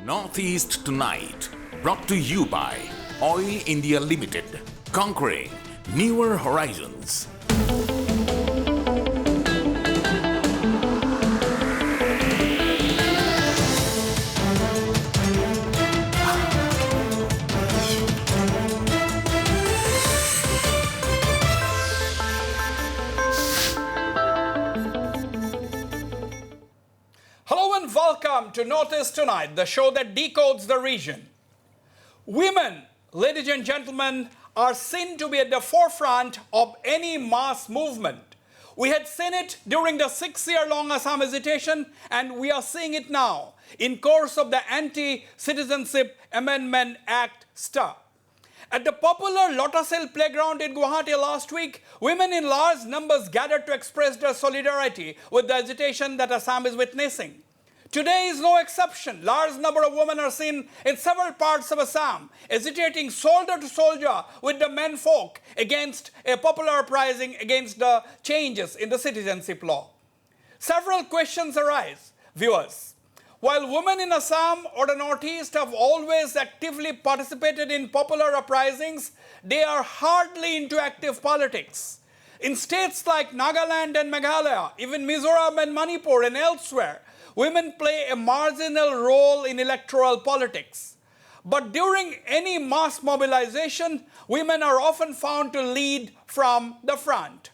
Northeast Tonight, brought to you by Oil India Limited, conquering newer horizons. Hello and welcome to Northeast Tonight, the show that decodes the region. Women, ladies and gentlemen, are seen to be at the forefront of any mass movement. We had seen it during the 6-year-long Assam agitation, and we are seeing it now in course of the Anti-Citizenship Amendment Act STA. At the popular Lotus Hill playground in Guwahati last week, women in large numbers gathered to express their solidarity with the agitation that Assam is witnessing. Today is no exception. Large number of women are seen in several parts of Assam, agitating shoulder to shoulder with the men folk against a popular uprising against the changes in the citizenship law. Several questions arise, viewers. While women in Assam or the Northeast have always actively participated in popular uprisings, they are hardly into active politics. In states like Nagaland and Meghalaya, even Mizoram and Manipur and elsewhere, women play a marginal role in electoral politics. But during any mass mobilization, women are often found to lead from the front.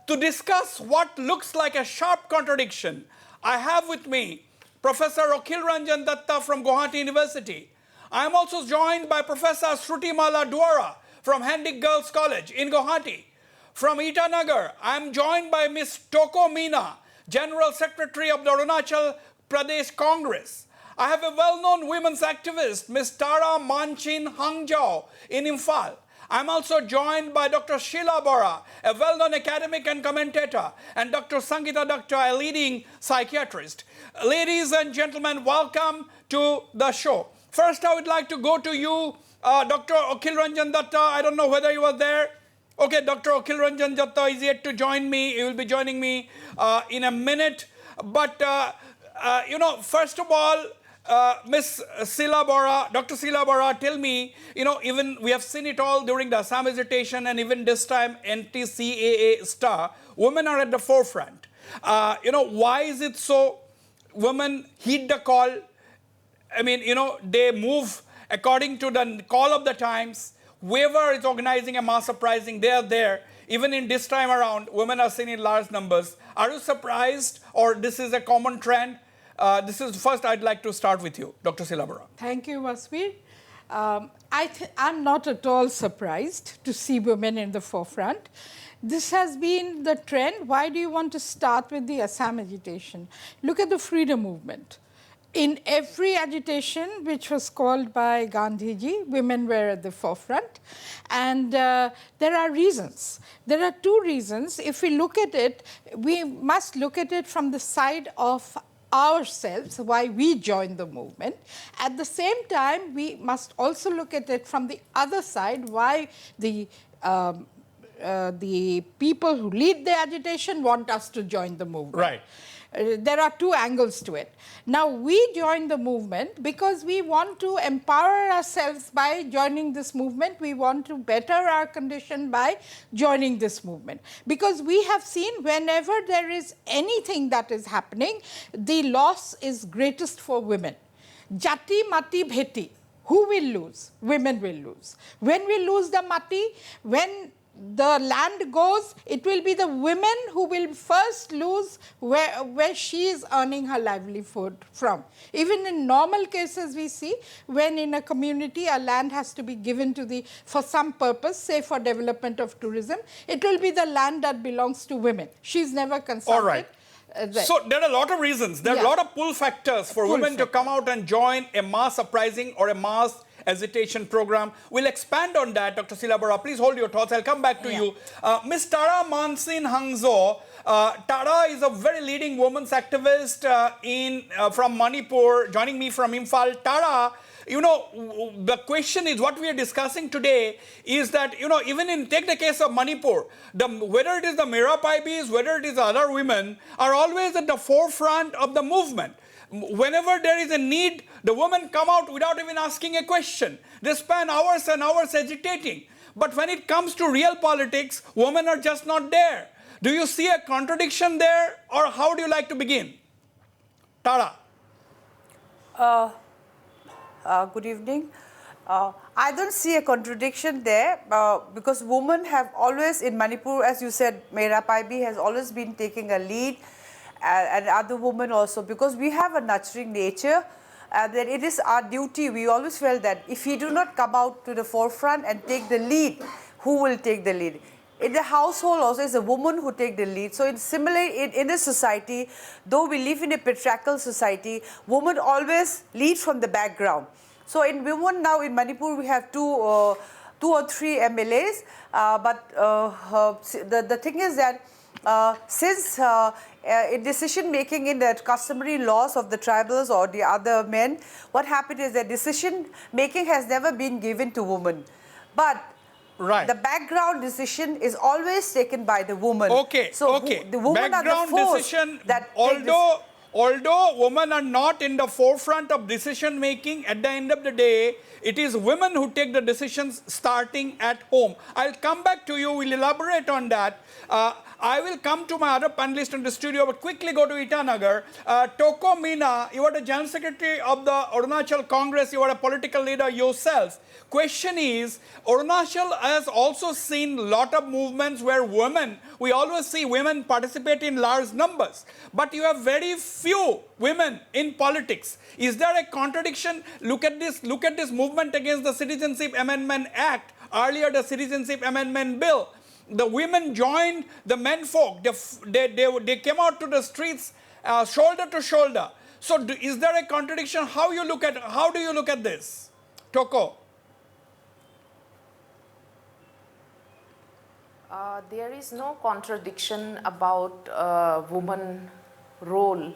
To discuss what looks like a sharp contradiction, I have with me Professor Akhil Ranjan Datta from Guwahati University. I am also joined by Professor Shrutimala Dwara from Handic Girls College in Guwahati. From Itanagar, I am joined by Ms. Toko Meena, General Secretary of the Arunachal Pradesh Congress. I have a well-known women's activist, Ms. Tara Manchin Hangjao in Imphal. I am also joined by Dr. Sheila Bora, a well-known academic and commentator, and Dr. Sangeeta Datta, a leading psychiatrist. Ladies and gentlemen, welcome to the show. First, I would like to go to you, Dr. Akhil Ranjan Datta. I don't know whether you were there. Okay, Dr. Akhil Ranjan Datta is yet to join me. He will be joining me in a minute. But, first of all, Ms. Sheila Bora, Dr. Sheila Bora, tell me, even we have seen it all during the Assam agitation and even this time Anti-CAA STA, women are at the forefront. Why is it so? Women heed the call. I mean, they move according to the call of the times. Whoever is organizing a mass uprising, they are there. Even in this time around, women are seen in large numbers. Are you surprised, or this is a common trend? First, I'd like to start with you, Dr. Sheila Bora. Thank you, Wasbir. I'm not at all surprised to see women in the forefront. This has been the trend. Why do you want to start with the Assam agitation? Look at the freedom movement. In every agitation which was called by Gandhiji, women were at the forefront. And there are reasons. There are two reasons. If we look at it, we must look at it from the side of ourselves, why we joined the movement. At the same time, we must also look at it from the other side, why the people who lead the agitation want us to join the movement. Right. There are two angles to it. Now, we joined the movement because we want to empower ourselves by joining this movement. We want to better our condition by joining this movement. Because we have seen whenever there is anything that is happening, the loss is greatest for women. Jati, mati, bheti. Who will lose? Women will lose. When we lose the mati, when the land goes, it will be the women who will first lose where she is earning her livelihood from. Even in normal cases, we see when in a community a land has to be given to for some purpose, say for development of tourism, it will be the land that belongs to women. She's never consulted. All right. So there are a lot of reasons. There are a lot of pull factors for women to come out and join a mass uprising or a mass agitation program. We'll expand on that, Dr. Sheila Bora. Please hold your thoughts. I'll come back to you. Ms. Tara Manchin Hangjao. Tara is a very leading women's activist from Manipur, joining me from Imphal. Tara, the question is, what we are discussing today is that, take the case of Manipur, whether it is the Mera Paibis, whether it is other women, are always at the forefront of the movement. Whenever there is a need, the women come out without even asking a question. They spend hours and hours agitating. But when it comes to real politics, women are just not there. Do you see a contradiction there, or how do you like to begin? Tara. Good evening. I don't see a contradiction there because women have always in Manipur, as you said, Meera Paibi has always been taking a lead and other women also, because we have a nurturing nature. That it is our duty. We always felt that if we do not come out to the forefront and take the lead, who will take the lead? In the household also, it's a woman who take the lead. So in a society, though we live in a patriarchal society, women always lead from the background. So in women now in Manipur, we have two or three MLAs. But the thing is that since in decision making in the customary laws of the tribals or the other men, what happened is that decision making has never been given to women. But right. The background decision is always taken by the woman. Okay, so okay. The women background are the force decision, that although women are not in the forefront of decision making, at the end of the day, it is women who take the decisions starting at home. I'll come back to you, we'll elaborate on that. I will come to my other panelists in the studio, but quickly go to Itanagar. Toko Meena, you are the General Secretary of the Arunachal Congress, you are a political leader yourself. Question is, Arunachal has also seen a lot of movements where we always see women participate in large numbers, but you have very few women in politics. Is there a contradiction? Look at this movement against the Citizenship Amendment Act, earlier the Citizenship Amendment Bill. The women joined the men folk. They came out to the streets shoulder to shoulder. So is there a contradiction? How do you look at this? Toko. There is no contradiction about woman role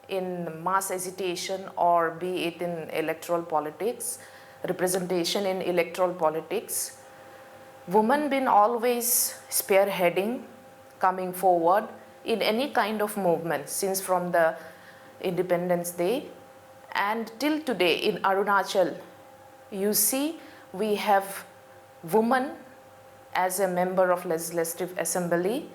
in mass agitation or be it in electoral politics, representation in electoral politics. Women been always spearheading, coming forward in any kind of movement since from the Independence Day and till today in Arunachal. You see, we have women as a member of Legislative Assembly,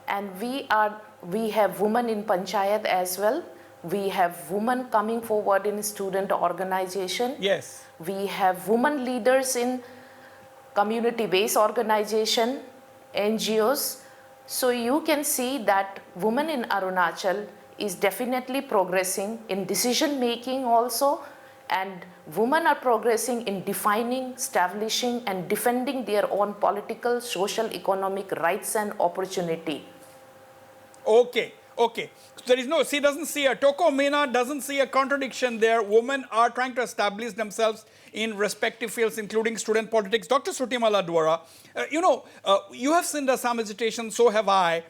and we have women in Panchayat as well. We have women coming forward in student organization. Yes. We have women leaders in community-based organization, NGOs. So you can see that women in Arunachal is definitely progressing in decision-making also, and women are progressing in defining, establishing, and defending their own political, social, economic rights and opportunity. Okay. There is Toko Meena doesn't see a contradiction there. Women are trying to establish themselves in respective fields, including student politics. Dr. Sutimala Dwara, you have seen the Assam agitation, so have I,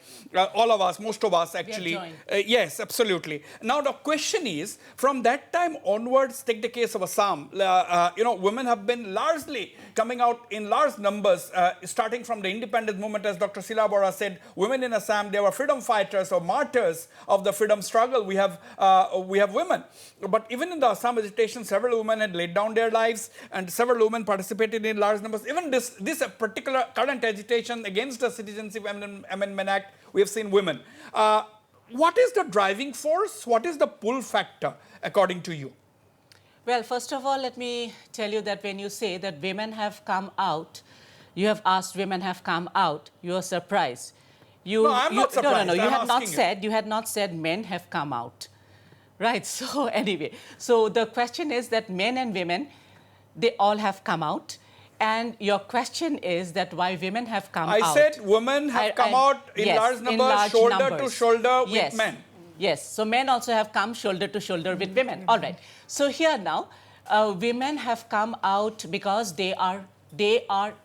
all of us, most of us actually. Yes, absolutely. Now the question is, from that time onwards, take the case of Assam, women have been largely coming out in large numbers, starting from the independence movement, as Dr. Sila Bora said, women in Assam, they were freedom fighters or martyrs of the freedom struggle. We have women. But even in the Assam agitation, several women had laid down their lives, and several women participated in large numbers. Even this particular current agitation against the Citizenship Amendment Act, we have seen women. What is the driving force? What is the pull factor, according to you? Well, first of all, let me tell you that when you say that women have come out, you have asked women have come out, you are surprised. No, I'm not surprised. No, you had not said men have come out. Right, so anyway, so the question is that men and women, they all have come out. And your question is that why women have come out. I said women have come out in large numbers, shoulder to shoulder with men. Yes, so men also have come shoulder to shoulder with women. All right, so here now, women have come out because they are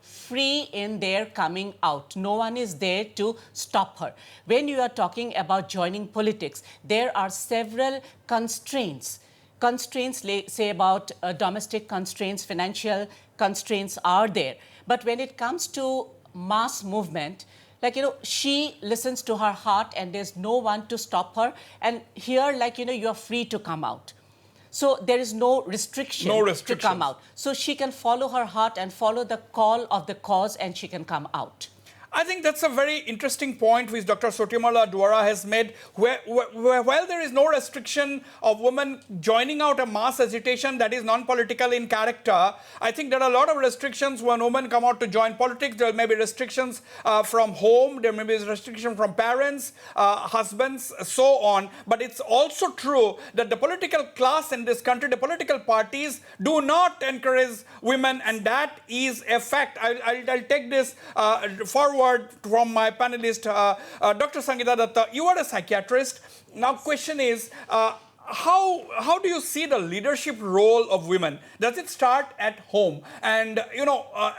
free in their coming out. No one is there to stop her. When you are talking about joining politics, there are several constraints. Constraints, say about domestic constraints, financial constraints are there. But when it comes to mass movement, like, she listens to her heart and there's no one to stop her. And here, like, you're free to come out. So there is no restriction to come out. So she can follow her heart and follow the call of the cause, and she can come out. I think that's a very interesting point which Dr. Sotimala Duara has made, where while there is no restriction of women joining out a mass agitation that is non-political in character, I think there are a lot of restrictions when women come out to join politics. There may be restrictions from home, there may be restrictions from parents, husbands, so on. But it's also true that the political class in this country, the political parties, do not encourage women, and that is a fact. I'll take this forward from my panelist, Dr. Sangeeta Datta. You are a psychiatrist. Now, question is, how do you see the leadership role of women? Does it start at home? And,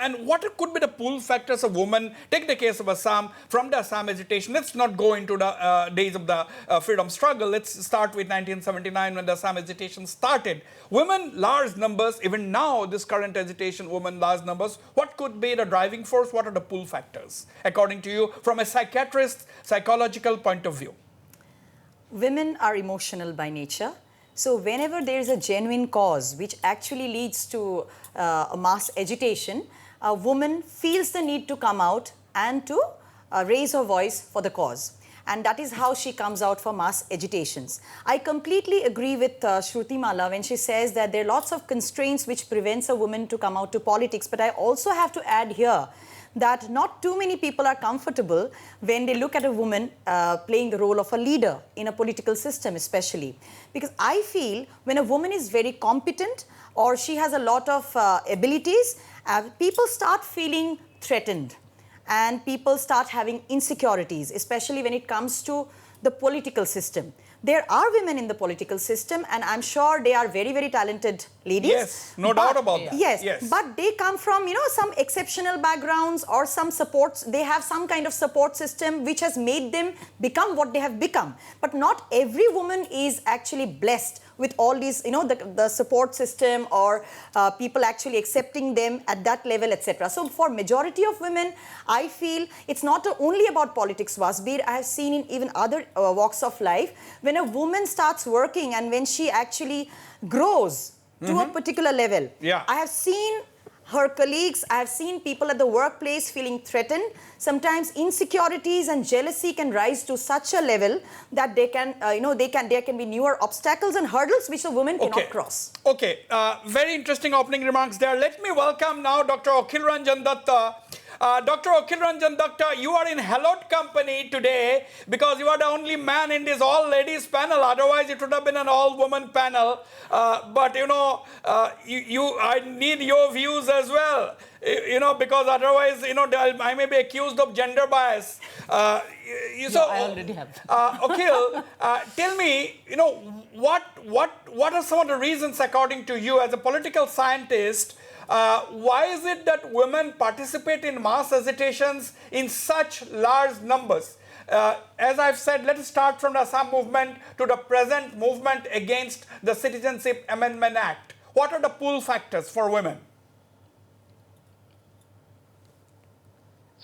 and what could be the pull factors of women? Take the case of Assam, from the Assam agitation. Let's not go into the days of the freedom struggle. Let's start with 1979 when the Assam agitation started. Women, large numbers, even now, this current agitation, women, large numbers. What could be the driving force? What are the pull factors, according to you, from a psychiatrist's psychological point of view? Women are emotional by nature. So whenever there is a genuine cause which actually leads to a mass agitation, a woman feels the need to come out and to raise her voice for the cause. And that is how she comes out for mass agitations. I completely agree with Shruti Mala when she says that there are lots of constraints which prevents a woman to come out to politics. But I also have to add here that not too many people are comfortable when they look at a woman playing the role of a leader in a political system especially. Because I feel when a woman is very competent or she has a lot of abilities, people start feeling threatened and people start having insecurities, especially when it comes to the political system. There are women in the political system, and I'm sure they are very, very talented ladies. Yes, no doubt about that. Yes, but they come from, some exceptional backgrounds or some supports. They have some kind of support system which has made them become what they have become. But not every woman is actually blessed with all these, the support system or people actually accepting them at that level, etc. So for majority of women, I feel it's not only about politics, Wasbir. I have seen in even other walks of life, when a woman starts working and when she actually grows to a particular level, I have seen her colleagues, I have seen people at the workplace feeling threatened. Sometimes insecurities and jealousy can rise to such a level that they can, there can be newer obstacles and hurdles which a woman cannot cross. Okay, very interesting opening remarks there. Let me welcome now Dr. Akhil Ranjan Datta. Dr. Akhil Ranjan Datta, you are in hallowed company today because you are the only man in this all-ladies panel. Otherwise, it would have been an all-woman panel. But, I need your views as well. Because otherwise, I may be accused of gender bias. I already have. Akhil, tell me, what are some of the reasons, according to you, as a political scientist, why is it that women participate in mass agitations in such large numbers? As I've said, let us start from the Assam movement to the present movement against the Citizenship Amendment Act. What are the pull factors for women?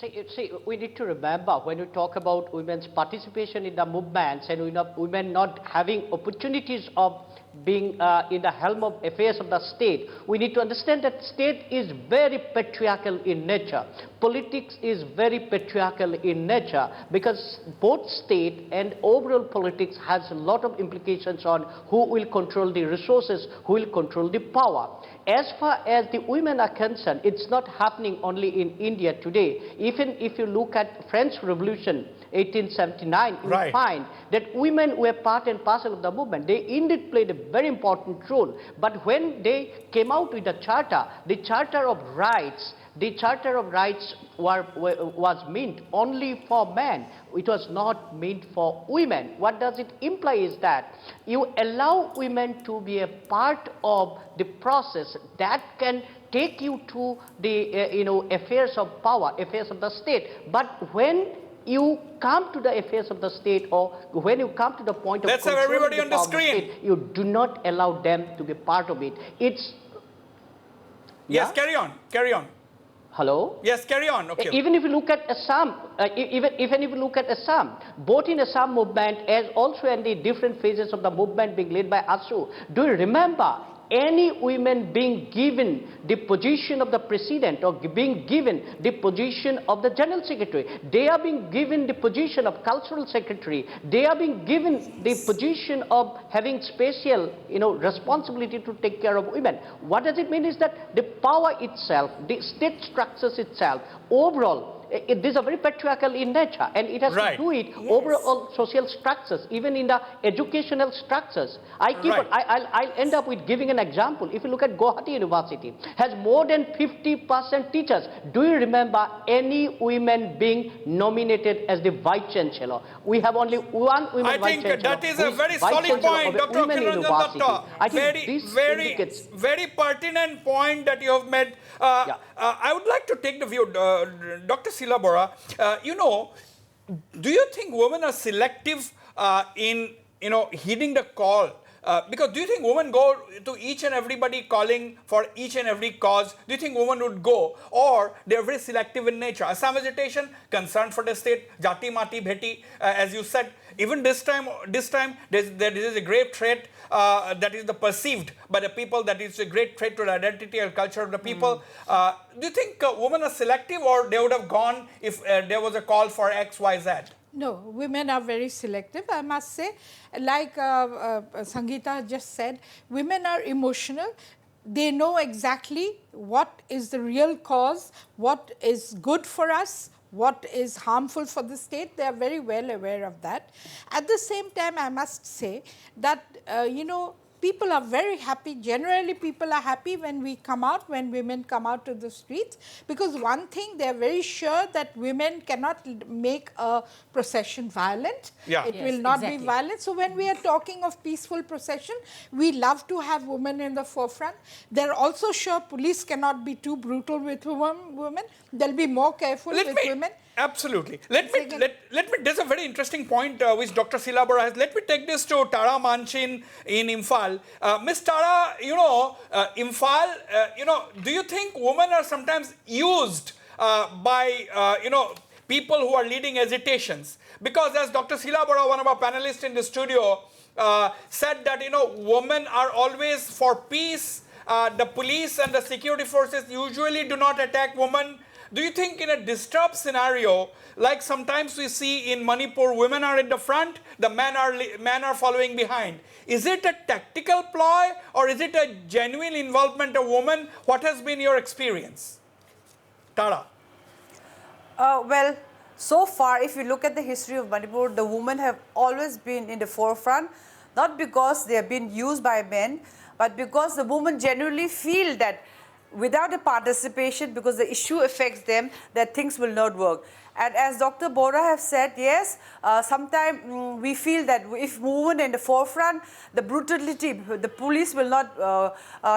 See, we need to remember when we talk about women's participation in the movements and women not having opportunities of being in the helm of affairs of the state, we need to understand that state is very patriarchal in nature. Politics is very patriarchal in nature because both state and overall politics has a lot of implications on who will control the resources, who will control the power. As far as the women are concerned, it's not happening only in India today. Even if you look at French Revolution, 1879, you find that women were part and parcel of the movement. They indeed played a very important role. But when they came out with the Charter of Rights, the Charter of Rights was meant only for men. It was not meant for women. What does it imply is that you allow women to be a part of the process that can take you to the affairs of power, affairs of the state. But when you come to the affairs of the state, or when you come to the point of let's have everybody on the screen. State, you do not allow them to be part of it. It's yes, carry on. Hello? Yes, carry on. Okay. Even if you look at Assam, even if you look at Assam, both in Assam movement as also in the different phases of the movement being led by ASU, do you remember any women being given the position of the president or being given the position of the general secretary? They are being given the position of cultural secretary. They are being given the position of having special, responsibility to take care of women. What does it mean is that the power itself, the state structures itself, overall, these are very patriarchal in nature, and it has to do with overall social structures, even in the educational structures. I'll end up with giving an example. If you look at Guwahati University, has more than 50% teachers. Do you remember any women being nominated as the vice chancellor? We have only one woman vice chancellor. I think that is a very solid point, Dr. Kiranjan Datta. Very pertinent point that you have made. I would like to take the view, Dr. Sila Bora, do you think women are selective in, heeding the call? Because do you think women go to each and everybody calling for each and every cause? Do you think women would go? Or they're very selective in nature? Assam agitation, concern for the state, jati mati bheti, as you said. Even this time there is a grave threat that is perceived by the people, that is a great threat to the identity and culture of the people. Do you think women are selective, or they would have gone if there was a call for X, Y, Z? No, women are very selective, I must say. Like Sangeeta just said, women are emotional. They know exactly what is the real cause, what is good for us, what is harmful for the state. They are very well aware of that. At the same time, I must say that, people are very happy. Generally, people are happy when women come out to the streets, because one thing, they are very sure that women cannot make a procession violent. It will not be violent. So when we are talking of peaceful procession, we love to have women in the forefront. They're also sure police cannot be too brutal with women. They'll be more careful with women. Absolutely. Let me. There's a very interesting point which Dr. Sila Bora has. Let me take this to Tara Manchin in Imphal. Miss Tara, Imphal, do you think women are sometimes used by, people who are leading agitations? Because as Dr. Sila Bora, one of our panelists in the studio, said that, women are always for peace. The police and the security forces usually do not attack women. Do you think in a disturbed scenario, like sometimes we see in Manipur, women are in the front, the men are following behind? Is it a tactical ploy, or is it a genuine involvement of women? What has been your experience? Tara. Well, so far, if you look at the history of Manipur, the women have always been in the forefront, not because they have been used by men, but because the women genuinely feel that without a participation, because the issue affects them, that things will not work. And as Dr. Bora have said, yes, sometimes we feel that if women in the forefront, the brutality, the police will not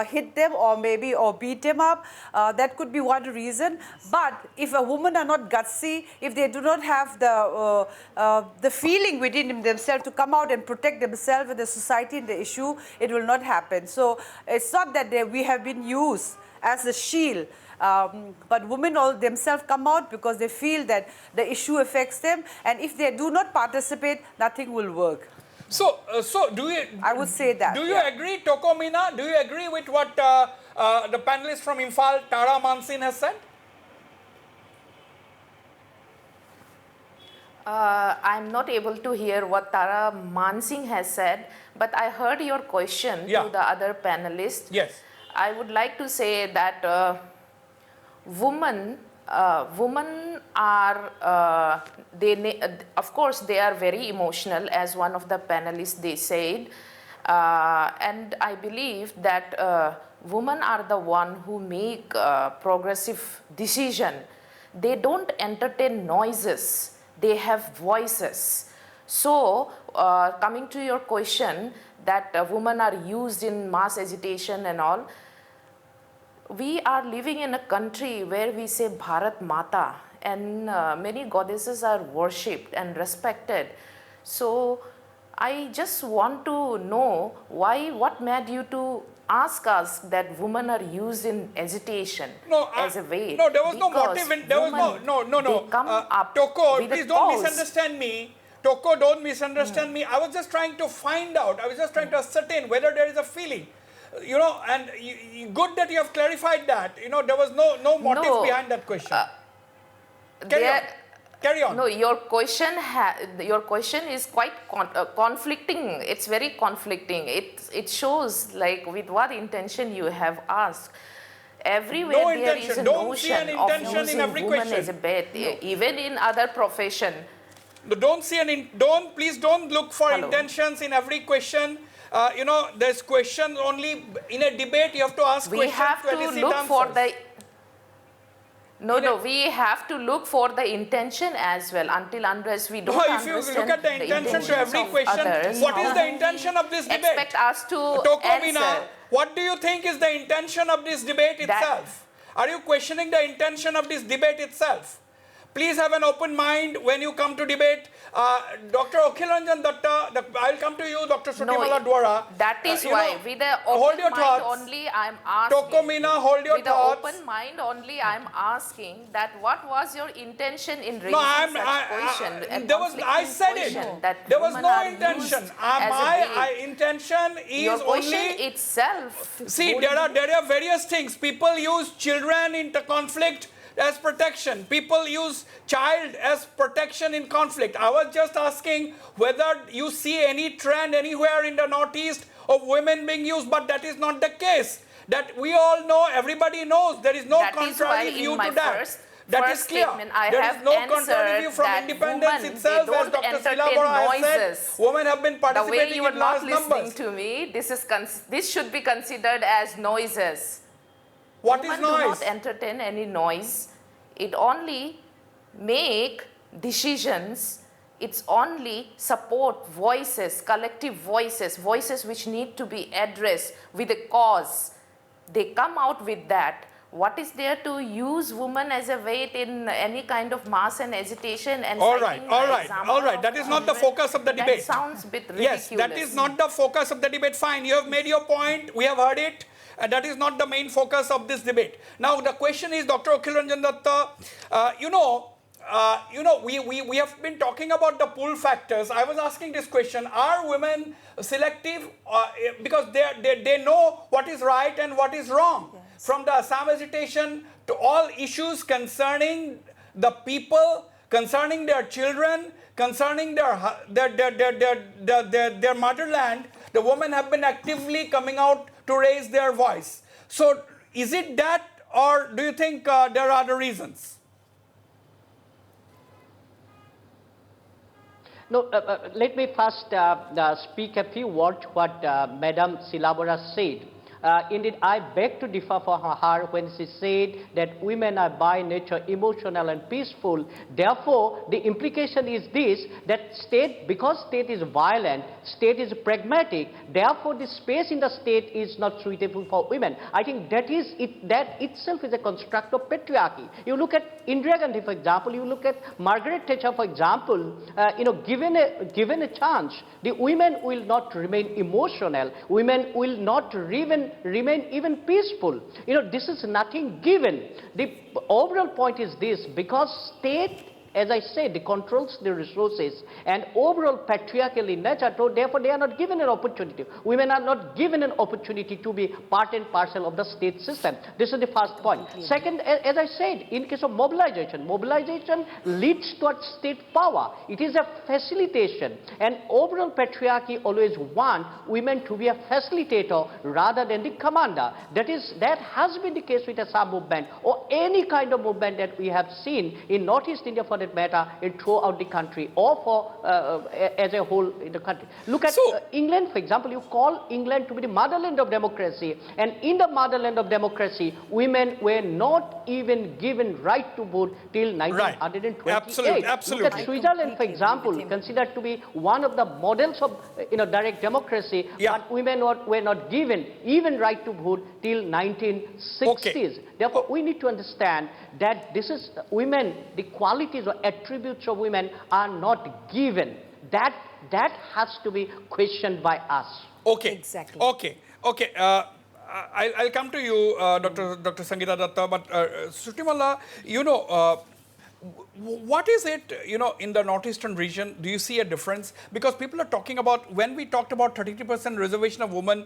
hit them or beat them up. That could be one reason. But if a woman are not gutsy, if they do not have the feeling within themselves to come out and protect themselves and the society and the issue, it will not happen. So it's not that we have been used as a shield. But women all themselves come out because they feel that the issue affects them, and if they do not participate, nothing will work. So do you? I would say that. Do you agree, Toko Mina? Do you agree with what the panelist from Imphal, Tara Manchin, has said? I'm not able to hear what Tara Manchin has said, but I heard your question to the other panelists. Yes. I would like to say that women are, of course, they are very emotional, as one of the panelists they said, and I believe that women are the one who make progressive decision. They don't entertain noises. They have voices. So, coming to your question that women are used in mass agitation and all, we are living in a country where we say Bharat Mata, and many goddesses are worshipped and respected. So I just want to know what made you to ask us that women are used in agitation as a way. No, there was no motive. There was no. Come up Toko, with a please don't cause. misunderstand me. Toko, don't misunderstand me. I was just trying to find out. I was just trying to ascertain whether there is a feeling. You know, and good that you have clarified that. You know, there was no motive behind that question. Carry on. No, your question is quite conflicting. It's very conflicting. It shows like with what intention you have asked. Everywhere No there intention. is a Don't notion see an of intention in using every women question. as a bait, even in other profession. Please don't look for Hello. intentions in every question. You know, there's questions only in a debate. You have to ask We questions have to to elicit look answers. for the we have to look for the intention as well. Unless we don't if you understand look at the intention to every of question, others, what is how the can intention of this debate? expect us to Tokomina, answer? what do you think is the intention of this debate itself? Are you questioning the intention of this debate itself? Please have an open mind when you come to debate. Dr. Okhilanjan Datta, I'll come to you, Dr. Sutimala Dwara. That is why, with the hold open your mind thoughts. only, I'm asking. Tokomina, hold your with thoughts. the open mind only, I'm asking that what was your intention in raising I said it. There was no intention. My intention is your question only itself. See, there are various things. People use children in the conflict as protection. People use child as protection in conflict. I was just asking whether you see any trend anywhere in the Northeast of women being used, but that is not the case. That we all know, everybody knows. There is no contrary view to that. That is clear. There is no contrary view from independence itself, as Dr. Silabora has said. Women have been participating the way you are in not large listening numbers. to me, this should be considered as noises. What is Women noise? do not entertain any noise. It only make decisions. It's only support voices, collective voices, voices which need to be addressed with a cause. They come out with that. What is there to use women as a weight in any kind of mass and agitation? And all right. That is not the focus of the debate. That sounds a bit ridiculous. Yes, that is not the focus of the debate. Fine, you have made your point. We have heard it. And that is not the main focus of this debate. Now, the question is, Dr. Okhilanjan Datta, we have been talking about the pull factors. I was asking this question: are women selective because they know what is right and what is wrong? Yes. From the Assam agitation to all issues concerning the people, concerning their children, concerning their motherland, the women have been actively coming out to raise their voice. So is it that, or do you think there are other reasons? No, let me first speak a few words what Madam Silabora said. Indeed, I beg to differ from her when she said that women are by nature emotional and peaceful. Therefore, the implication is this, that because state is violent, state is pragmatic, therefore the space in the state is not suitable for women. I think that itself is a construct of patriarchy. You look at Indira Gandhi, for example, you look at Margaret Thatcher, for example, given a chance, the women will not remain emotional, women will not remain even peaceful. This is nothing given. The overall point is this, because state, as I said, controls the resources and overall patriarchal in nature, so therefore they are not given an opportunity. Women are not given an opportunity to be part and parcel of the state system. This is the first point. Second, as I said, in case of mobilization leads towards state power. It is a facilitation, and overall patriarchy always wants women to be a facilitator rather than the commander. That has been the case with the Assam movement or any kind of movement that we have seen in Northeast India for that matter, throughout the country or for as a whole in the country. Look at England, for example. You call England to be the motherland of democracy, and in the motherland of democracy, women were not even given right to vote till 1928. Absolutely. Look at Switzerland, for example, considered to be one of the models of direct democracy, but women were not given even right to vote till 1960s. Okay. Therefore, we need to understand that this is women, the qualities or attributes of women are not given. That has to be questioned by us. Okay. Exactly. Okay. I'll come to you, Dr. Sangeeta Datta, but Shruti Malla, what is it, in the northeastern region, do you see a difference? Because people are talking about, when we talked about 33% reservation of women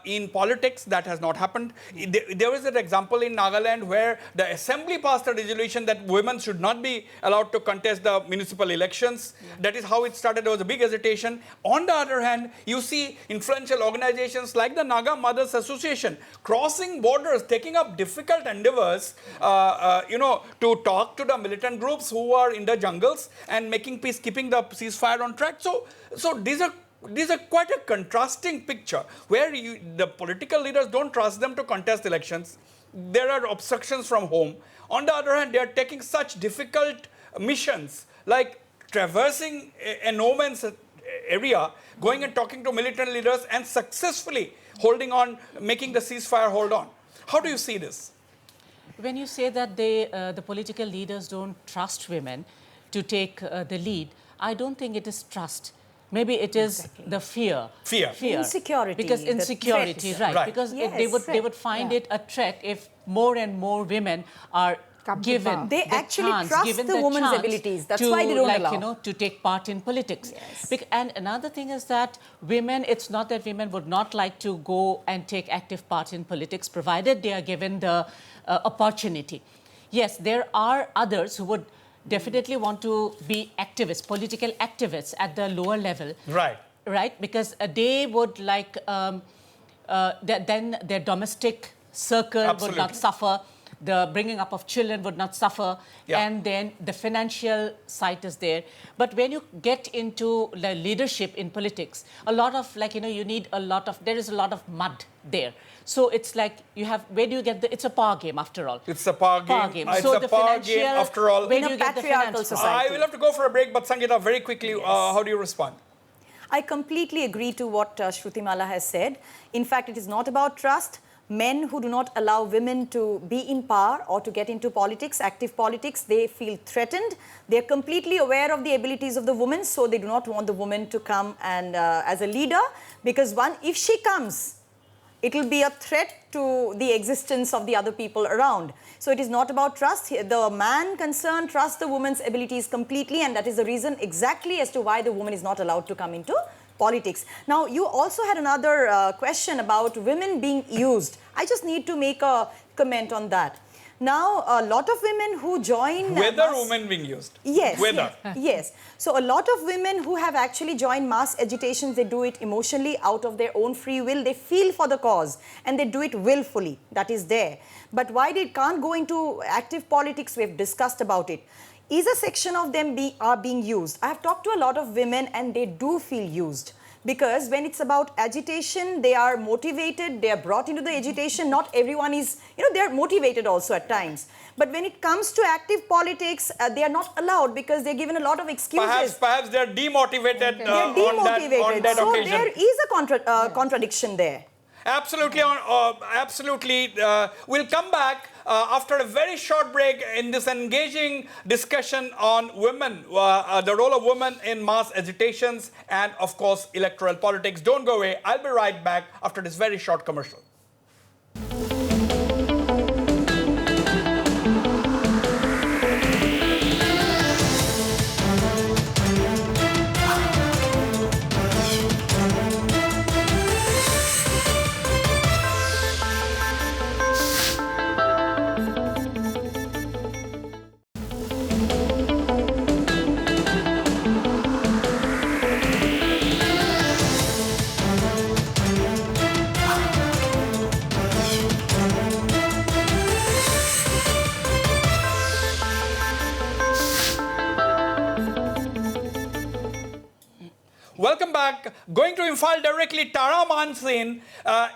in politics, that has not happened. There was an example in Nagaland where the assembly passed a resolution that women should not be allowed to contest the municipal elections. Yeah. That is how it started. There was a big hesitation. On the other hand, you see influential organizations like the Naga Mothers Association crossing borders, taking up difficult endeavors, to talk to the militant groups who are in the jungles and making peace, keeping the ceasefire on track. So these are quite a contrasting picture where the political leaders don't trust them to contest elections. There are obstructions from home. On the other hand, they are taking such difficult missions like traversing a no man's area, going and talking to militant leaders and successfully holding on, making the ceasefire hold on. How do you see this? When you say that the political leaders don't trust women to take the lead, I don't think it is trust. Maybe it is the fear. Fear. Insecurity. Because insecurity, right. Because yes, they would find it a threat if more and more women are given they the actually chance, trust given the woman's abilities. That's why they don't allow. To take part in politics. Yes. And another thing is that women, it's not that women would not like to go and take active part in politics, provided they are given the opportunity. Yes, there are others who would definitely want to be activists, political activists at the lower level. Right. Right, because they would like, then their domestic circle would not suffer. The bringing up of children would not suffer, and then the financial side is there. But when you get into the leadership in politics, a lot of you need a lot of, there is a lot of mud there. So it's like you have, where do you get it's a power game after all. It's a power game. It's So a power game after all. In a patriarchal society. I will have to go for a break, but Sangeeta, very quickly, how do you respond? I completely agree to what Shruti Malla has said. In fact, it is not about trust. Men who do not allow women to be in power or to get into politics, active politics, they feel threatened. They're completely aware of the abilities of the woman, so they do not want the woman to come and as a leader, because if she comes, it will be a threat to the existence of the other people around. So it is not about trust. The man concerned trusts the woman's abilities completely, and that is the reason exactly as to why the woman is not allowed to come into politics. Now, you also had another question about women being used. I just need to make a comment on that. Now, a lot of women who join... Whether women being used? Yes. Whether. Yes. So, a lot of women who have actually joined mass agitations, they do it emotionally, out of their own free will. They feel for the cause and they do it willfully. That is there. But why they can't go into active politics, we've discussed about it. Is a section of them are being used? I have talked to a lot of women and they do feel used. Because when it's about agitation, they are motivated, they are brought into the agitation. Not everyone is, they are motivated also at times. But when it comes to active politics, they are not allowed because they're given a lot of excuses. Perhaps they're demotivated, they're demotivated. on that so occasion. There is a contradiction there. Absolutely, absolutely. We'll come back after a very short break in this engaging discussion on women, the role of women in mass agitations and, of course, electoral politics. Don't go away. I'll be right back after this very short commercial. Welcome back. Going to Imphal directly, Tara Mansin.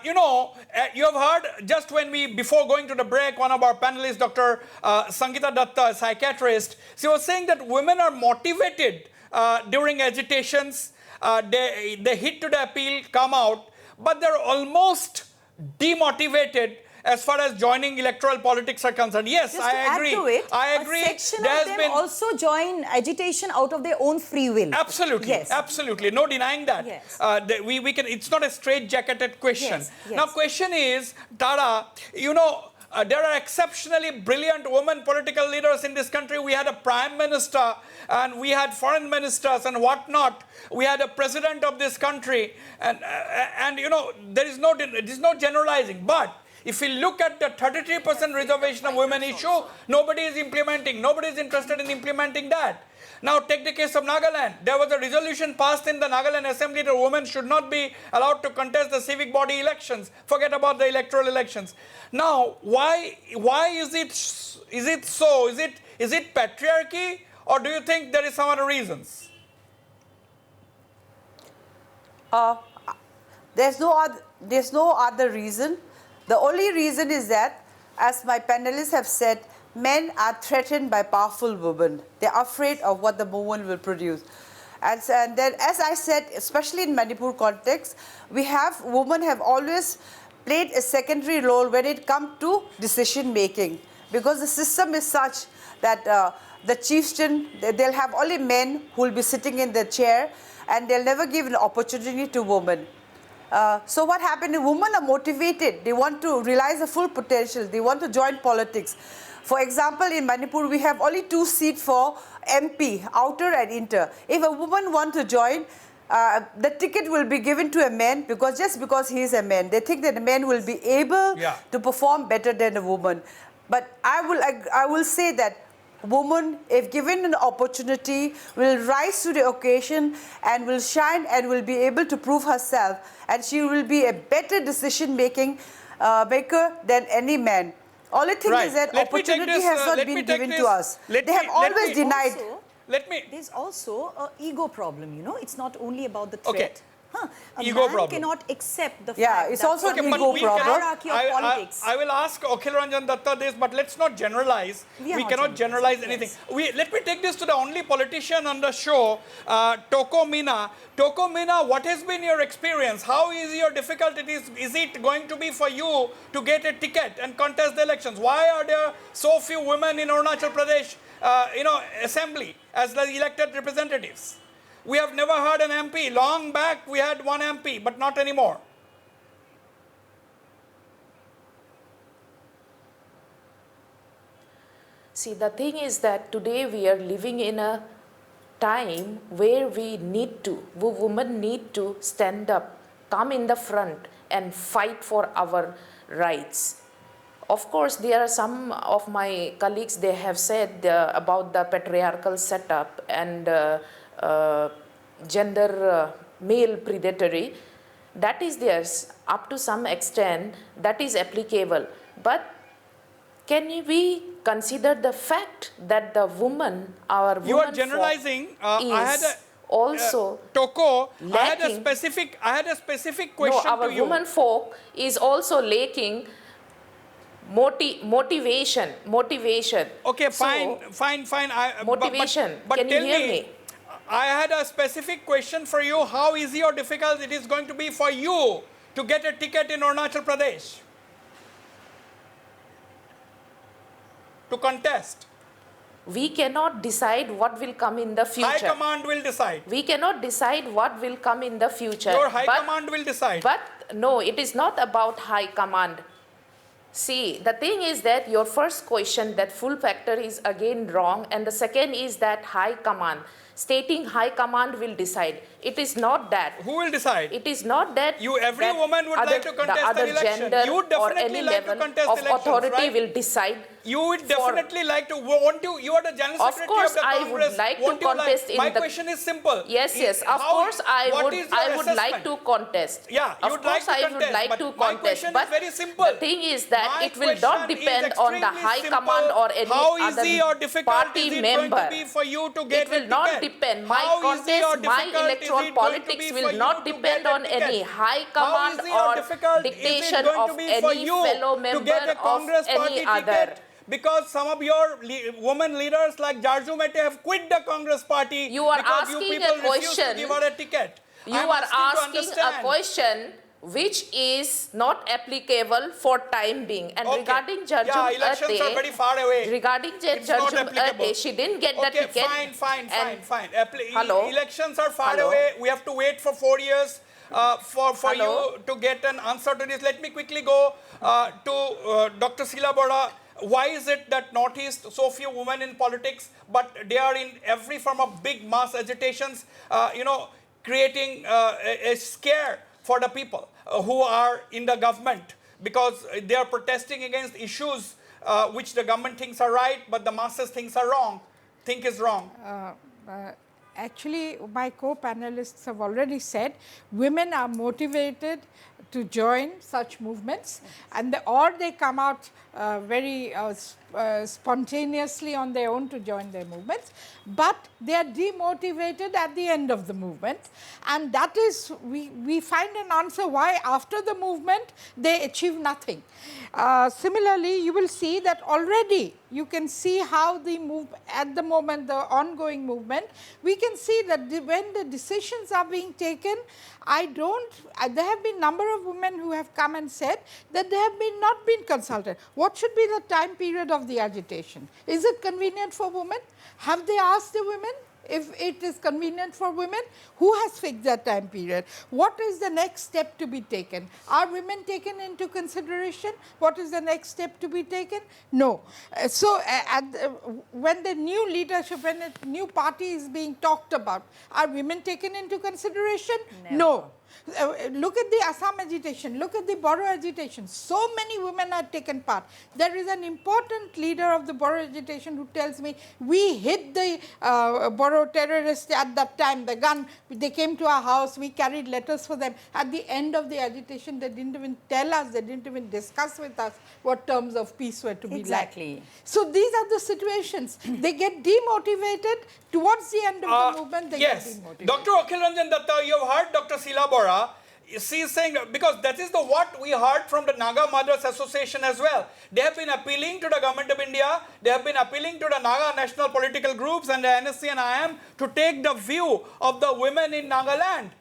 You have heard just before going to the break, one of our panelists, Dr. Sangeeta Datta, a psychiatrist, she was saying that women are motivated during agitations. They hit to the appeal, come out, but they're almost demotivated as far as joining electoral politics are concerned. Yes, Just I to agree. add to it, I agree. a section There of has them been also join agitation out of their own free will. absolutely, Yes. absolutely, no denying that. Yes. We can. It's not a straight-jacketed question. Yes, yes. Now, question is, Tara, you know. There are exceptionally brilliant women political leaders in this country. We had a prime minister and we had foreign ministers and whatnot. We had a president of this country and you know, there is no generalizing. But if we look at the 33% reservation of women issue, nobody is implementing. Nobody is interested in implementing that. Now take the case of Nagaland. There was a resolution passed in the Nagaland Assembly that women should not be allowed to contest the civic body elections. Forget about the electoral elections. Now, why is it so? Is it patriarchy, or do you think there is some other reasons? There's no other reason. The only reason is that, as my panelists have said, men are threatened by powerful women. They're afraid of what the movement will produce. And then, as I said, especially in Manipur context, women have always played a secondary role when it comes to decision making, because the system is such that the chieftain, they'll have only men who will be sitting in the chair, and they'll never give an opportunity to women. So what happened is women are motivated. They want to realize the full potential. They want to join politics. For example, in Manipur, we have only 2 seats for MP, outer and inter. If a woman wants to join, the ticket will be given to a man just because he is a man. They think that a man will be able to perform better than a woman. But I will say that woman, if given an opportunity, will rise to the occasion and will shine and will be able to prove herself. And she will be a better decision-making maker than any man. Only thing is that opportunity has not been given to us. They have always denied. There's also an ego problem, you know. It's not only about the threat. Okay. A Ego man problem. cannot accept the fact Yeah, it's that also an some ego problem. hierarchy of politics. I will ask Akhil Ranjan Datta this, but let's not generalize. We cannot generalize anything. Yes. Let me take this to the only politician on the show, Toko Mina. Toko Mina, what has been your experience? How easy or difficult it is it going to be for you to get a ticket and contest the elections? Why are there so few women in Arunachal Pradesh, assembly as the elected representatives? We have never heard an MP. Long back, we had one MP, but not anymore. See, the thing is that today we are living in a time where women need to stand up, come in the front and fight for our rights. Of course, there are some of my colleagues, they have said about the patriarchal setup and gender male predatory. That is theirs up to some extent, that is applicable. But can we consider the fact that the woman, our woman, you are generalizing. I had a also Toko. lacking, I had a specific question no, our to you. woman folk is also lacking motivation. Okay, So, fine. motivation. But Can you tell hear me? I had a specific question for you. How easy or difficult it is going to be for you to get a ticket in Arunachal Pradesh to contest? We cannot decide what will come in the future. High command will decide. We cannot decide what will come in the future. Your high command will decide. But no, it is not about high command. See, the thing is that your first question, that full factor, is again wrong, and the second is that high command. Stating high command will decide. It is not that. Who will decide? It is not that. Every woman would like to contest the other an election. gender You would definitely or any like to level contest of elections, authority right? will decide. You would definitely like to. You are the general Of secretary course, of the Congress. I would like to Won't you contest in My the. question is simple. Yes. Of course, I would like to contest. Yeah, of course, I would like to my contest. question But is very simple. the thing is that My it will not question depend is on the extremely high simple. command or any How easy other or difficult party is it member. going to be for you to get It will a not ticket? depend. How My easy or contest, my difficult is electoral it going to politics be for will you not to depend get a on ticket? any high How command easy or or difficult is it dictation going of to be for any you fellow to member get a of Congress party any other. ticket? Because some of your women leaders like Jarju Mete have quit the Congress party. You are because asking you people a refuse to question. give her a ticket. You I'm are asking to asking a understand. question which is not applicable for time being. And Okay. regarding Yeah, Jarjum elections are very far away. regarding It's not Jarjum applicable. she didn't get the Okay, ticket. fine. Hello? Elections are far Hello? away. We have to wait for 4 years for Hello? you to get an answer to this. Let me quickly go to Dr. Sila Bora. Why is it that Northeast, so few women in politics, but they are in every form of big mass agitations, creating a scare for the people who are in the government, because they are protesting against issues which the government thinks are right, but the masses think is wrong. Actually, my co-panelists have already said women are motivated to join such movements, and or they come out very spontaneously on their own to join their movements, but they are demotivated at the end of the movement, and that is, we find an answer why after the movement they achieve nothing. Similarly, you will see that already you can see how at the moment, the ongoing movement, we can see that when the decisions are being taken, there have been number of women who have come and said that they have not been consulted. What should be the time period of the agitation? Is it convenient for women? Have they asked the women if it is convenient for women? Who has fixed that time period? What is the next step to be taken? Are women taken into consideration? What is the next step to be taken? No. When the new leadership, when a new party is being talked about, are women taken into consideration? No. Look at the Assam agitation, look at the Boro agitation. So many women have taken part. There is an important leader of the Boro agitation who tells me, we hit the Boro terrorists at that time, the gun, they came to our house, we carried letters for them. At the end of the agitation, they didn't even tell us, they didn't even discuss with us what terms of peace were to be like. Exactly. So these are the situations. They get demotivated towards the end of the movement, they get demotivated. Dr. Akhil Ranjan Datta, you have heard Dr. Sila Bora. She is saying, because that is what we heard from the Naga Mothers Association as well. They have been appealing to the government of India, they have been appealing to the Naga national political groups and the NSC and IM to take the view of the women in Nagaland.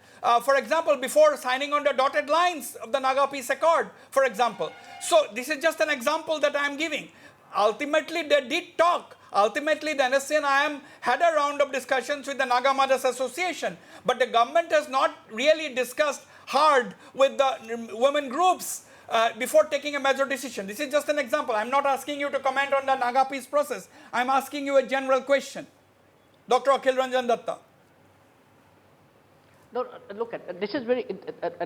For example, before signing on the dotted lines of the Naga Peace Accord, for example. So this is just an example that I am giving. Ultimately, they did talk. Ultimately, the NSC and IM had a round of discussions with the Naga Mothers Association, but the government has not really discussed hard with the women groups before taking a major decision. This is just an example. I'm not asking you to comment on the Naga peace process. I'm asking you a general question. Dr. Akhil Ranjan Datta. No, look at this is very.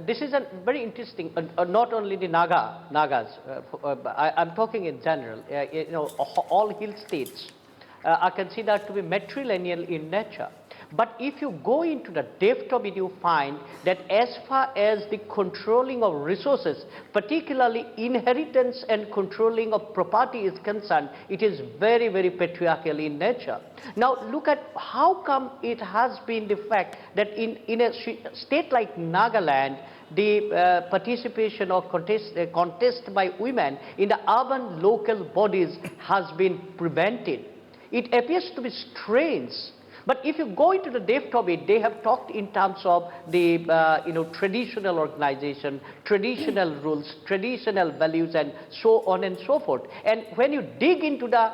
This is a very interesting. Not only the Nagas. I'm talking in general. All hill states are considered to be matrilineal in nature. But if you go into the depth of it, you find that as far as the controlling of resources, particularly inheritance and controlling of property is concerned, it is very, very patriarchal in nature. Now, look at how come it has been the fact that in a state like Nagaland, the participation or contest by women in the urban local bodies has been prevented. It appears to be strange. But if you go into the depth of it, they have talked in terms of the traditional organization, traditional rules, traditional values, and so on and so forth. And when you dig into the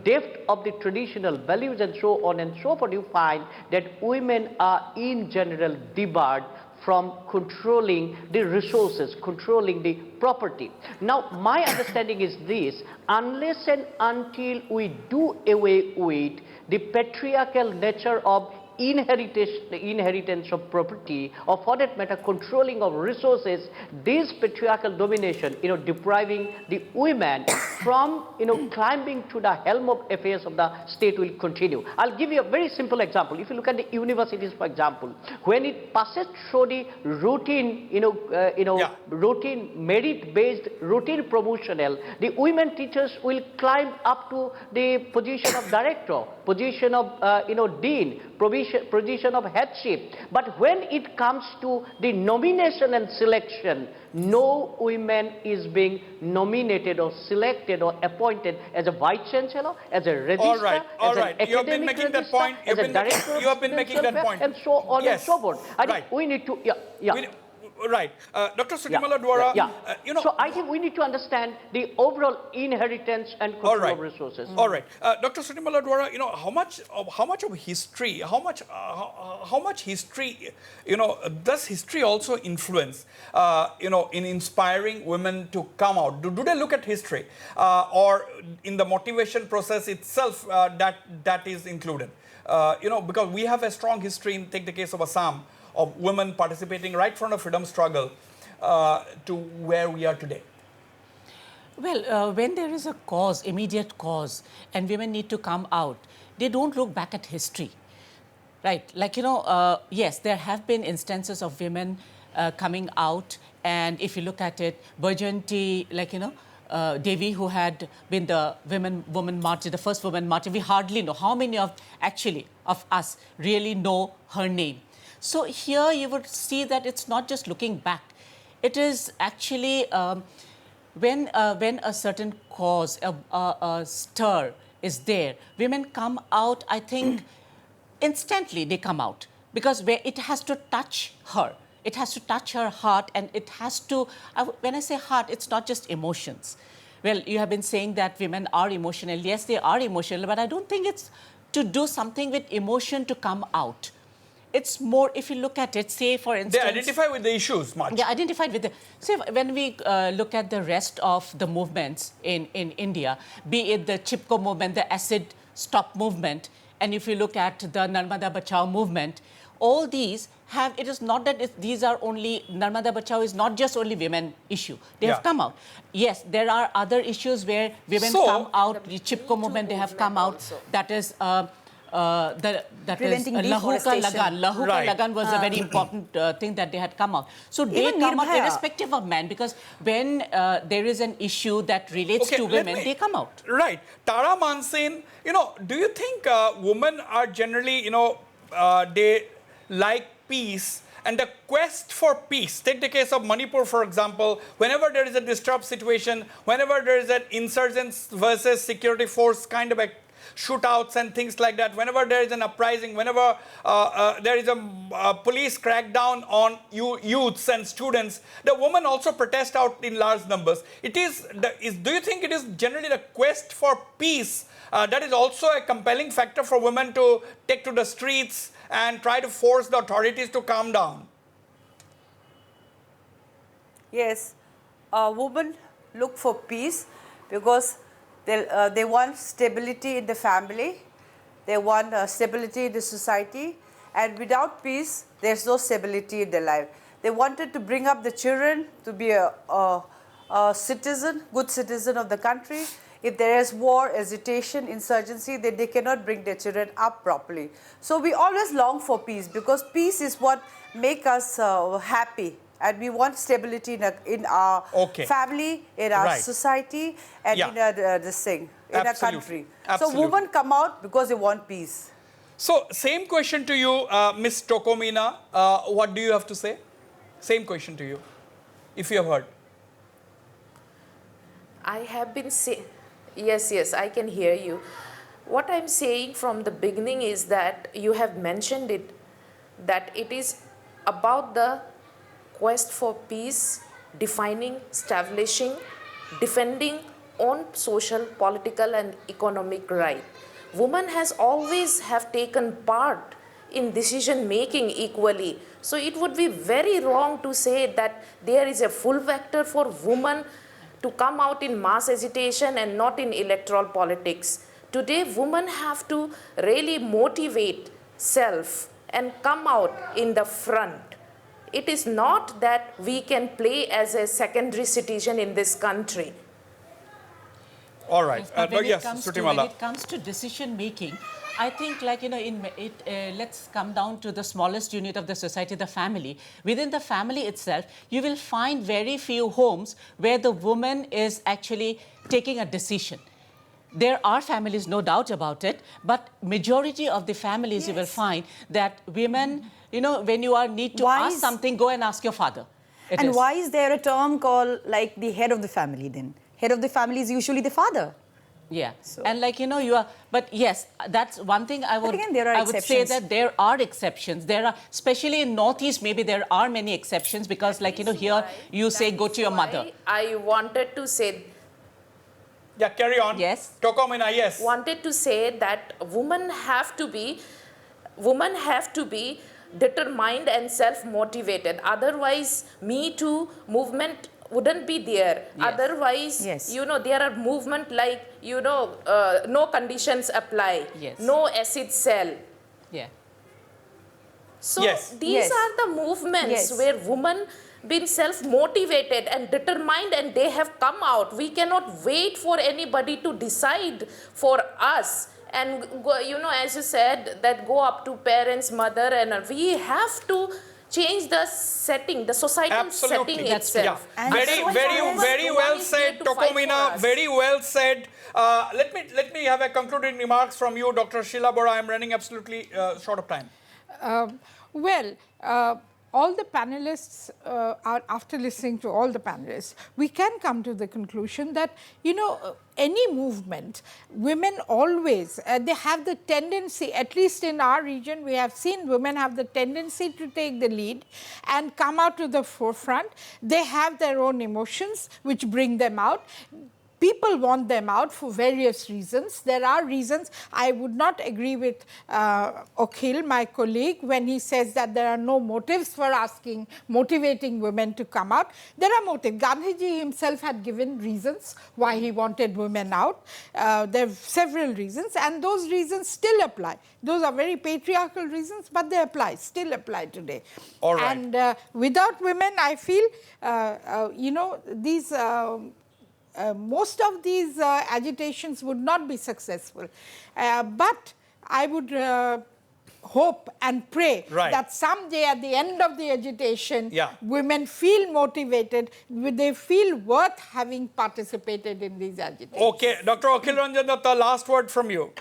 depth of the traditional values and so on and so forth, you find that women are in general debarred from controlling the resources, controlling the property. Now, my understanding is this: unless and until we do away with the patriarchal nature of inheritance of property, or for that matter controlling of resources, this patriarchal domination, depriving the women from climbing to the helm of affairs of the state will continue. I'll give you a very simple example. If you look at the universities, for example, when it passes through the routine routine merit-based routine promotional, the women teachers will climb up to the position of director, position of dean, position of headship. But when it comes to the nomination and selection, no woman is being nominated or selected or appointed as a vice chancellor, as a registrar, all as right. an You have been academic making that registrar, point. as a director you have been making that point. and so on and so forth. I think we need to, Right. Dr. Sutimala Dwara, you know... So I think we need to understand the overall inheritance and control of resources. All right. Dr. Sutimala Dwara, you know, how much of history, how much history, you know, does history also influence, you know, in inspiring women to come out? Do they look at history or in the motivation process itself that is included? You know, because we have a strong history in, take the case of Assam, of women participating right from the freedom struggle to where we are today. Well, when there is a cause, immediate cause, and women need to come out, they don't look back at history, right? Like, you know, yes, there have been instances of women coming out, and if you look at it, Burjanti, like, you know, Devi, who had been the woman martyr, the first woman martyr, we hardly know how many of us really know her name. So here you would see that it's not just looking back. It is actually when a certain cause, a stir is there, women come out, I think, instantly they come out. Because it has to touch her. It has to touch her heart, and it has to, when I say heart, it's not just emotions. Well, you have been saying that women are emotional. Yes, they are emotional, but I don't think it's to do something with emotion to come out. It's more, if you look at it, say, for instance... They identify with the issues much. They identified with the... Say, when we look at the rest of the movements in India, be it the Chipko movement, the acid stop movement, and if you look at the Narmada Bachao movement, all these have... It is not that these are only... Narmada Bachao is not just only women issue. They have come out. Yes, there are other issues where women come out. The Chipko movement, they have come out. Also. That is... Preventing Lahuka deforestation. Lagan. Lagan was a very important thing that they had come out. So they come out irrespective of men, because when there is an issue that relates to women, they come out. Right. Tara Mansin, you know, do you think women are generally, you know, they like peace and the quest for peace? Take the case of Manipur, for example. Whenever there is a disturbed situation, whenever there is an insurgents versus security force kind of a shootouts and things like that, whenever there is an uprising, whenever there is a police crackdown on youths and students, the women also protest out in large numbers. Do you think it is generally the quest for peace that is also a compelling factor for women to take to the streets and try to force the authorities to calm down? Yes, women look for peace because they want stability in the family, they want stability in the society, and without peace, there's no stability in their life. They wanted to bring up the children to be a citizen, good citizen of the country. If there is war, agitation, insurgency, then they cannot bring their children up properly. So we always long for peace, because peace is what makes us happy. And we want stability in our family, in our society, and in our country. So women come out because they want peace. So same question to you, Ms. Tokomina. What do you have to say? Same question to you, if you have heard. I have been saying, yes, I can hear you. What I'm saying from the beginning is that you have mentioned it, that it is about the quest for peace, defining, establishing, defending own social, political and economic right. Women has always have taken part in decision making equally. So it would be very wrong to say that there is a full vector for women to come out in mass agitation and not in electoral politics. Today, women have to really motivate self and come out in the front. It is not that we can play as a secondary citizen in this country. All right. When it comes to decision making, I think, like, you know, let's come down to the smallest unit of the society, the family. Within the family itself, you will find very few homes where the woman is actually taking a decision. There are families, no doubt about it, but majority of the families you will find that women, you know, when you need to ask something, go and ask your father. And why is there a term called like the head of the family then? Head of the family is usually the father. Yeah, and like, you are, but yes, that's one thing I would, again, there are I would say exceptions. that there are exceptions. There are, especially in Northeast, maybe there are many exceptions because like, here you say go to your mother. I wanted to say. Yeah, carry on. Yes. Tokomina, yes. Wanted to say that women have to be determined and self-motivated. Otherwise, Me Too movement wouldn't be there. Yes. Otherwise, Yes. there are movement like, no conditions apply, Yes. no acid cell. Yeah. So Yes. these Yes. are the movements Yes. where women been self-motivated and determined and they have come out. We cannot wait for anybody to decide for us. And, as you said, that go up to parents, mother, and we have to change the setting, the societal Absolutely. setting That's itself. And Very, so very, far as very no well one is there said, to fight for Tokomina. us. Very well said. Let me have a concluding remarks from you, Dr. Sheila Bora. I'm running absolutely short of time. All the panelists, after listening to all the panelists, we can come to the conclusion that, any movement, women always, they have the tendency, at least in our region, we have seen women have the tendency to take the lead and come out to the forefront. They have their own emotions which bring them out. People want them out for various reasons. There are reasons. I would not agree with Akhil, my colleague, when he says that there are no motives for motivating women to come out. There are motives. Gandhiji himself had given reasons why he wanted women out. There are several reasons, and those reasons still apply. Those are very patriarchal reasons, but they still apply today. All right. And without women, I feel, these... most of these agitations would not be successful. But I would hope and pray that someday at the end of the agitation, women feel motivated, they feel worth having participated in these agitations. Okay, Dr. Akhil Ranjan Datta, last word from you.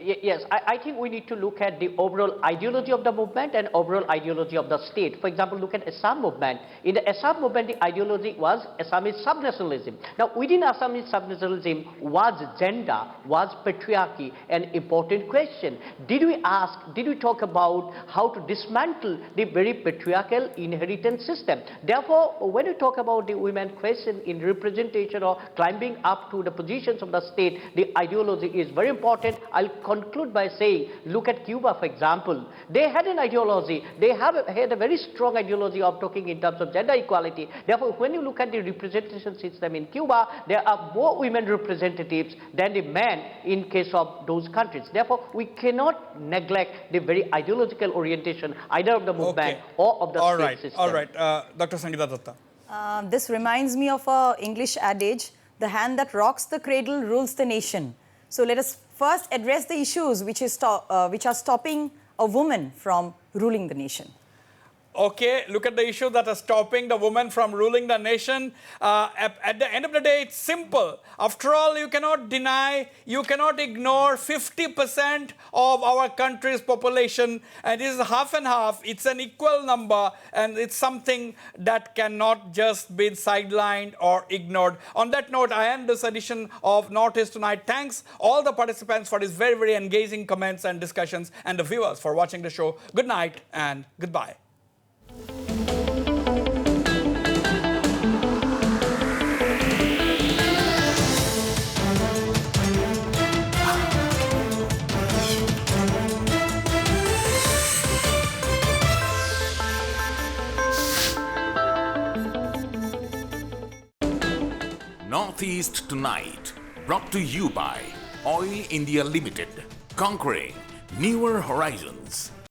Yes, I think we need to look at the overall ideology of the movement and overall ideology of the state. For example, look at Assam movement. In the Assam movement, the ideology was Assamese subnationalism. Now, within Assamese subnationalism, was gender, was patriarchy an important question? Did we talk about how to dismantle the very patriarchal inheritance system? Therefore, when you talk about the women question in representation or climbing up to the positions of the state, the ideology is very important. I'll conclude by saying, look at Cuba, for example. They had an ideology. They had a very strong ideology of talking in terms of gender equality. Therefore, when you look at the representation system in Cuba, there are more women representatives than the men in case of those countries. Therefore, we cannot neglect the very ideological orientation either of the movement or of the state system. All right. Dr. Sangeeta Datta. This reminds me of an English adage, the hand that rocks the cradle rules the nation. So let us first address the issues which are stopping a woman from ruling the nation. Okay, look at the issue that are stopping the woman from ruling the nation. At the end of the day, it's simple. After all, you cannot deny, you cannot ignore 50% of our country's population, and it is half and half. It's an equal number, and it's something that cannot just be sidelined or ignored. On that note, I end this edition of Northeast Tonight. Thanks all the participants for these very, very engaging comments and discussions, and the viewers for watching the show. Good night and goodbye. Northeast Tonight, brought to you by Oil India Limited, conquering newer horizons.